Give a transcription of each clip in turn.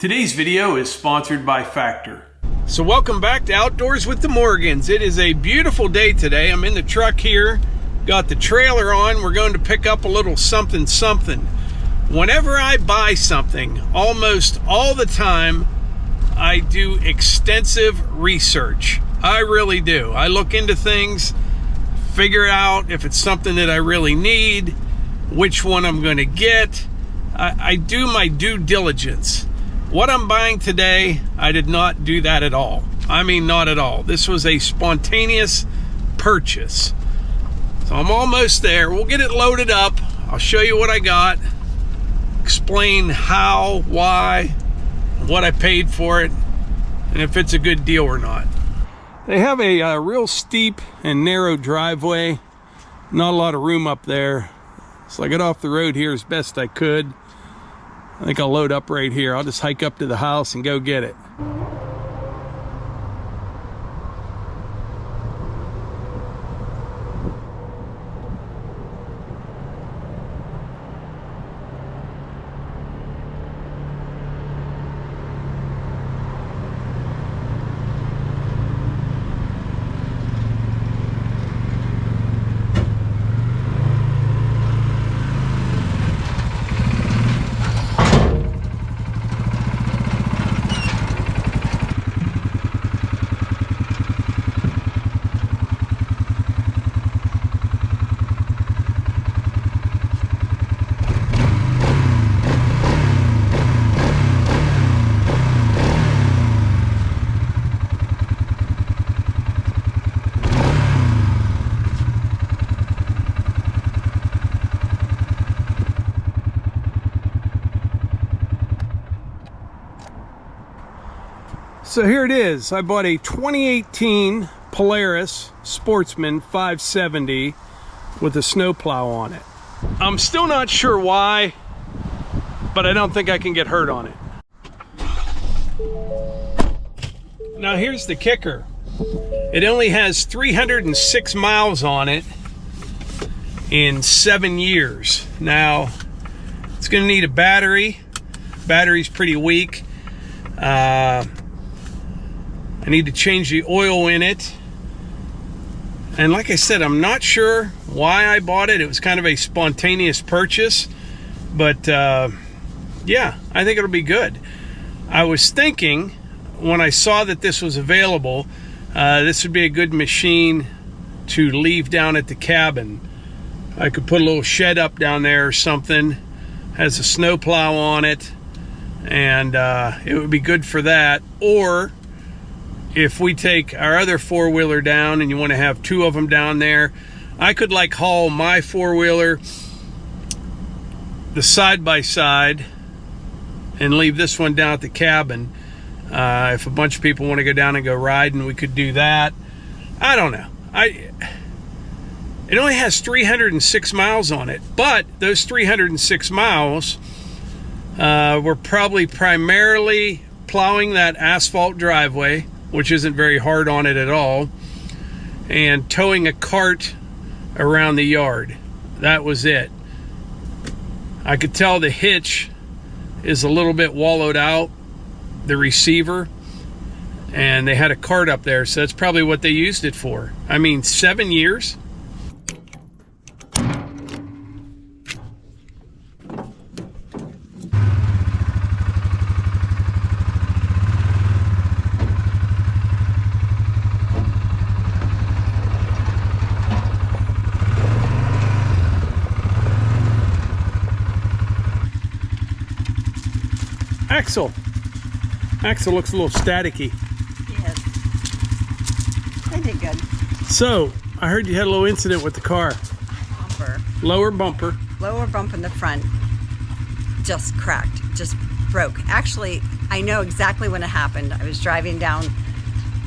Today's video is sponsored by Factor. So welcome back to Outdoors with the Morgans. It is a beautiful day today. I'm in the truck here, got the trailer on. We're going to pick up a little something. Whenever I buy something, almost all the time, I do extensive research. I really do. I look into things, figure out if it's something that I really need, which one I'm going to get. I do my due diligence. What I'm buying today, I did not do that at all. I mean, not at all. This was a spontaneous purchase. So I'm almost there. We'll get it loaded up. I'll show you what I got, explain how, why, what I paid for it, and if it's a good deal or not. They have a real steep and narrow driveway. Not a lot of room up there. So I got off the road here as best I could. I think I'll load up right here. I'll just hike up to the house and go get it. So here it is. I bought a 2018 Polaris Sportsman 570 with a snowplow on it. I'm still not sure why, but I don't think I can get hurt on it. Now here's the kicker. It only has 306 miles on it in 7 years. Now, it's gonna need a battery. Battery's pretty weak. I need to change the oil in it. And like I said, I'm not sure why I bought it. It was kind of a spontaneous purchase. But yeah, I think it'll be good. I was thinking when I saw that this was available, this would be a good machine to leave down at the cabin. I could put a little shed up down there or something. Has a snowplow on it. And it would be good for that. Or if we take our other four-wheeler down and you want to have two of them down there, I could like haul my four-wheeler, the side-by-side, and leave this one down at the cabin. If a bunch of people want to go down and go riding, we could do that. I don't know. It only has 306 miles on it, but those 306 miles were probably primarily plowing that asphalt driveway, which isn't very hard on it at all, and towing a cart around the yard. That was it. I could tell the hitch is a little bit wallowed out, the receiver, and they had a cart up there, so that's probably what they used it for. I mean, 7 years? Axle looks a little staticky. Yes. I did good. So, I heard you had a little incident with the car. Bumper. Lower bumper. Lower bump in the front just cracked, just broke. Actually, I know exactly when it happened. I was driving down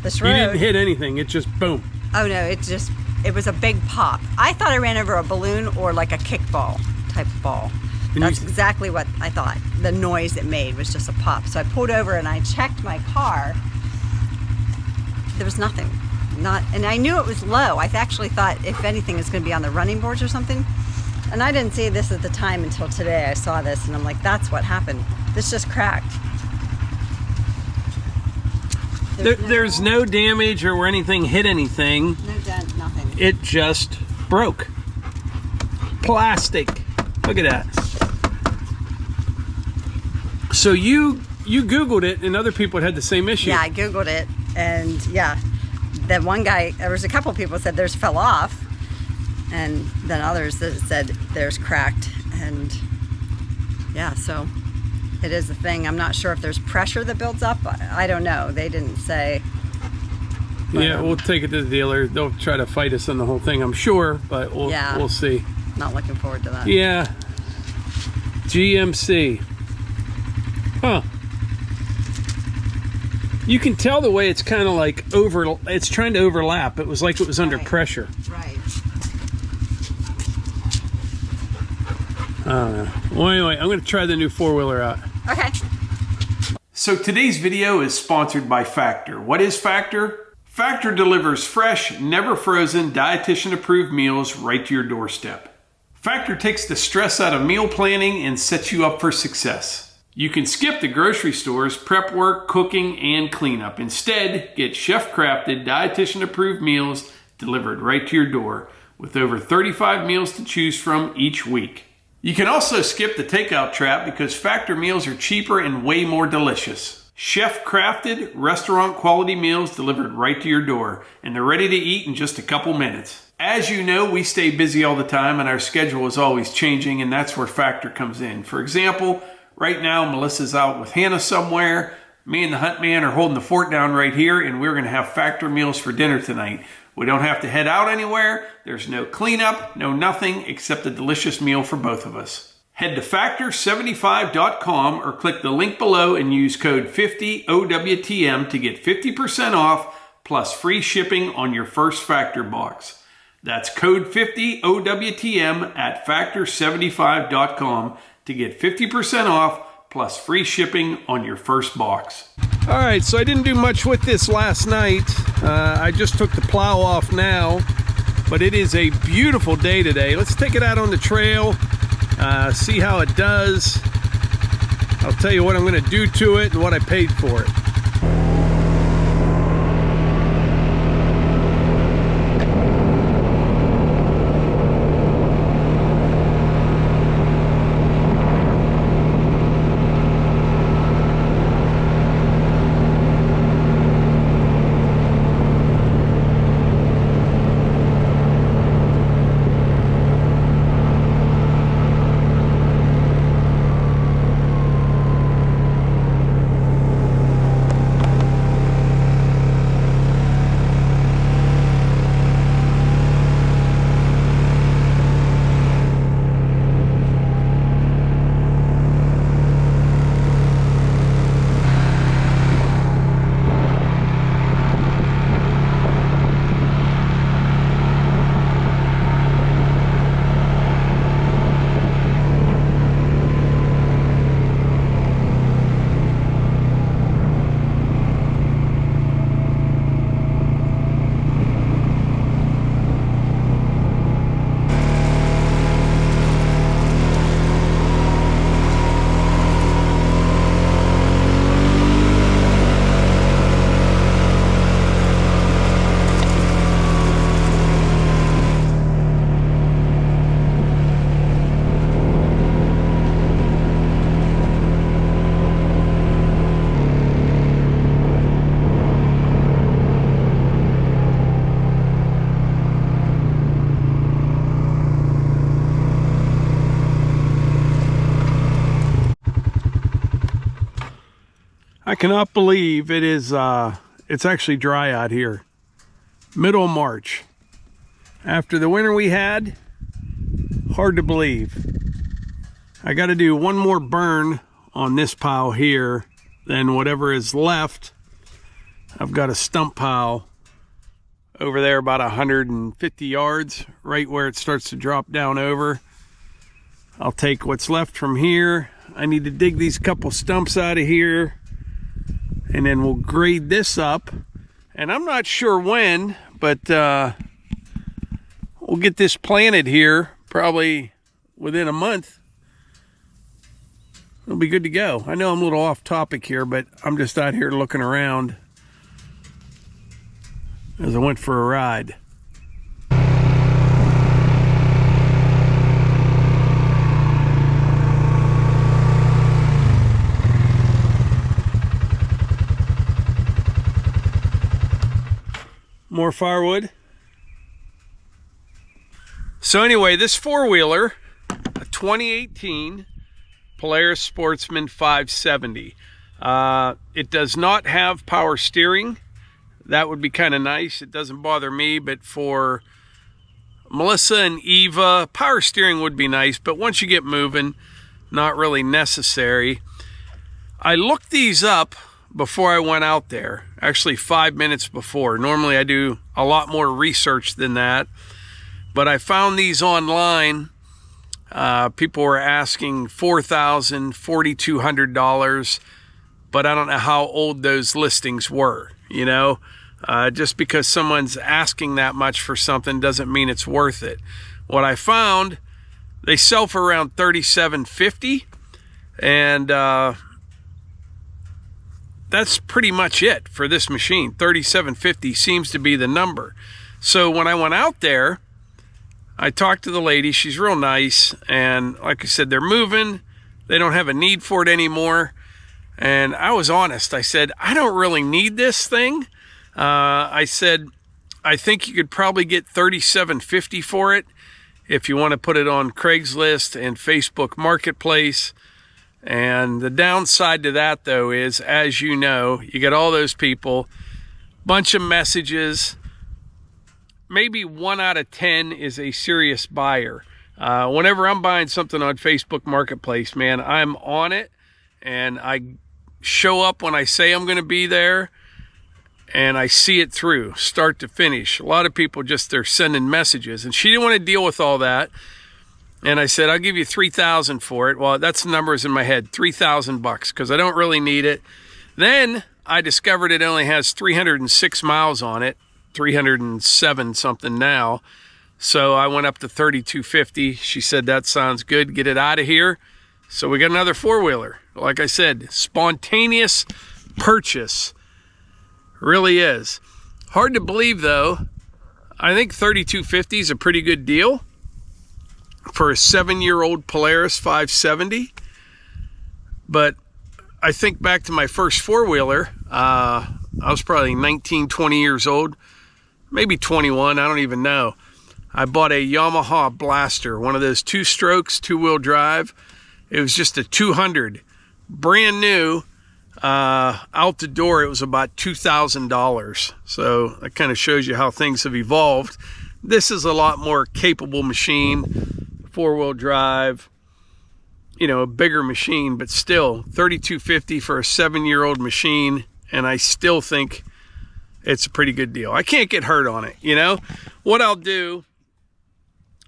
this road. You didn't hit anything, it just boom. Oh no, it was a big pop. I thought I ran over a balloon or like a kickball type of ball. That's exactly what I thought. The noise it made was just a pop. So I pulled over and I checked my car. There was nothing. And I knew it was low. I actually thought, if anything, it's going to be on the running boards or something. And I didn't see this at the time until today. I saw this and I'm like, that's what happened. This just cracked. There's no damage or where anything hit anything. No dent, nothing. It just broke. Plastic. Look at that. So you Googled it, and other people had the same issue. Yeah, I Googled it, and yeah, that one guy, there was a couple people said theirs fell off, and then others that said theirs cracked, and yeah, so it is a thing. I'm not sure if there's pressure that builds up. I don't know. They didn't say. But, yeah, we'll take it to the dealer. They'll try to fight us on the whole thing, I'm sure, but we'll see. Not looking forward to that. Yeah. GMC. Huh. You can tell the way it's kind of like it's trying to overlap. It was like it was under pressure. Right. I don't know. Well, anyway, I'm going to try the new four-wheeler out. Okay. So today's video is sponsored by Factor. What is Factor? Factor delivers fresh, never frozen, dietitian-approved meals right to your doorstep. Factor takes the stress out of meal planning and sets you up for success. You can skip the grocery stores, prep work, cooking, and cleanup. Instead, get chef-crafted, dietitian-approved meals delivered right to your door with over 35 meals to choose from each week. You can also skip the takeout trap because Factor meals are cheaper and way more delicious. Chef-crafted, restaurant-quality meals delivered right to your door, and they're ready to eat in just a couple minutes. As you know, we stay busy all the time, and our schedule is always changing, and that's where Factor comes in. For example, right now, Melissa's out with Hannah somewhere. Me and the Hunt Man are holding the fort down right here, and we're going to have Factor meals for dinner tonight. We don't have to head out anywhere. There's no cleanup, no nothing, except a delicious meal for both of us. Head to factor75.com or click the link below and use code 50OWTM to get 50% off plus free shipping on your first Factor box. That's code 50OWTM at factor75.com to get 50% off plus free shipping on your first box. All right, so I didn't do much with this last night. I just took the plow off now, but it is a beautiful day today. Let's take it out on the trail, see how it does. I'll tell you what I'm going to do to it and what I paid for it. I cannot believe it is, it's actually dry out here. Middle of March. After the winter we had, hard to believe. I got to do one more burn on this pile here, then whatever is left, I've got a stump pile over there about 150 yards, right where it starts to drop down over. I'll take what's left from here. I need to dig these couple stumps out of here, and then we'll grade this up. And I'm not sure when, but we'll get this planted here probably within a month. It'll be good to go. I know I'm a little off topic here, but I'm just out here looking around. as I went for a ride. More firewood. So anyway, this four-wheeler, a 2018 Polaris Sportsman 570. It does not have power steering. That would be kind of nice. It doesn't bother me, but for Melissa and Eva, power steering would be nice, but once you get moving, not really necessary. I looked these up before I went out there, actually 5 minutes before. Normally I do a lot more research than that, but I found these online. People were asking $4,000, $4,200, but I don't know how old those listings were, you know. Just because someone's asking that much for something doesn't mean it's worth it. What I found, they sell for around $3,750, and that's pretty much it for this machine. $3,750 seems to be the number. So when I went out there, I talked to the lady. She's real nice, and like I said, they're moving. They don't have a need for it anymore. And I was honest. I said, I don't really need this thing. I said, I think you could probably get $3,750 for it if you want to put it on Craigslist and Facebook Marketplace. And the downside to that, though, is, as you know, you get all those people, bunch of messages. Maybe 1 out of 10 is a serious buyer. Whenever I'm buying something on Facebook Marketplace, man, I'm on it, and I show up when I say I'm going to be there, and I see it through, start to finish. A lot of people just, they're sending messages, and she didn't want to deal with all that. And I said, I'll give you $3,000 for it. Well, that's the numbers in my head, $3,000 because I don't really need it. Then I discovered it only has 306 miles on it, 307 something now. So I went up to $3,250. She said, that sounds good. Get it out of here. So we got another four-wheeler. Like I said, spontaneous purchase. Really is. Hard to believe, though. I think $3,250 is a pretty good deal for a 7-year-old Polaris 570. But I think back to my first four-wheeler. I was probably 19, 20 years old, maybe 21, I don't even know. I bought a Yamaha Blaster, one of those 2-strokes, 2-wheel drive. It was just a 200, brand new. Out the door, it was about $2,000. So that kind of shows you how things have evolved. This is a lot more capable machine, 4-wheel drive, you know, a bigger machine, but still $3,250 for a 7-year-old machine, and I still think it's a pretty good deal. I can't get hurt on it, you know. What I'll do,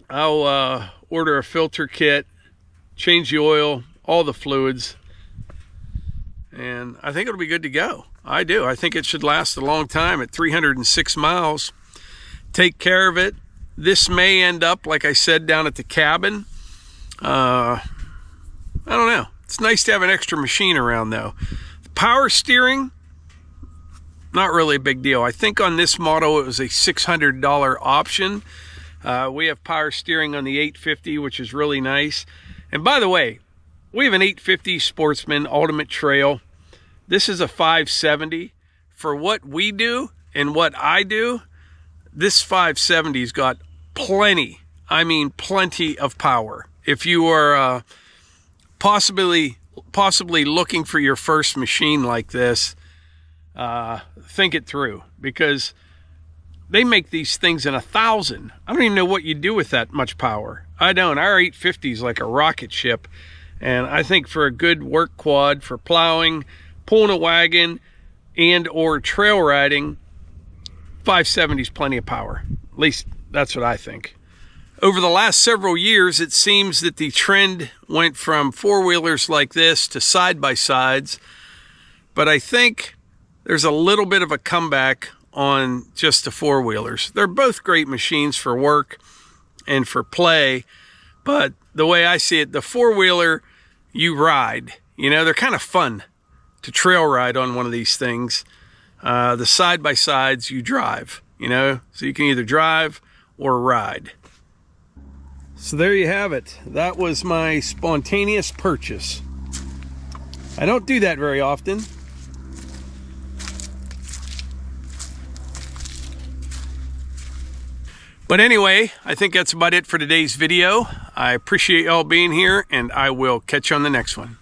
I'll order a filter kit, change the oil, all the fluids, and I think it'll be good to go. I do. I think it should last a long time at 306 miles. Take care of it. This may end up, like I said, down at the cabin. I don't know. It's nice to have an extra machine around, though. Power steering, not really a big deal. I think on this model, it was a $600 option. We have power steering on the 850, which is really nice. And by the way, we have an 850 Sportsman Ultimate Trail. This is a 570. For what we do and what I do, this 570's got plenty, I mean plenty of power. If you are possibly looking for your first machine like this, think it through, because they make these things in 1,000. I don't even know what you do with that much power. I don't. Our 850 is like a rocket ship, and I think for a good work quad, for plowing, pulling a wagon, and or trail riding, 570 is plenty of power. At least that's what I think. Over the last several years, it seems that the trend went from four-wheelers like this to side-by-sides, but I think there's a little bit of a comeback on just the four-wheelers. They're both great machines for work and for play, but the way I see it, the four-wheeler, you ride. You know, they're kind of fun to trail ride on one of these things. The side-by-sides, you drive. you know, so you can either drive or ride. So there you have it. That was my spontaneous purchase. I don't do that very often. But anyway, I think that's about it for today's video. I appreciate y'all being here, and I will catch you on the next one.